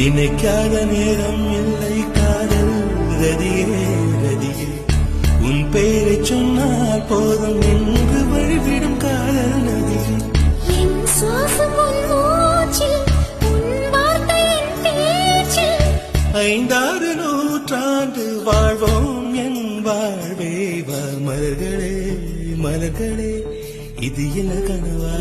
நினைக்காத நேரம் இல்லை காதல் ரதியே ரதியே உன் பெயரை சொன்னால் போதும் என்று வழிவிடும் காதல் நதியே என் சுவாசம் உன் மூச்சில் உன் வார்த்தையின் பேச்சில் 5 நூற்றாண்டு வாழ்வோம் என் வாழ்வே வா மலர்களே மலர்களே இது என்ன கனவா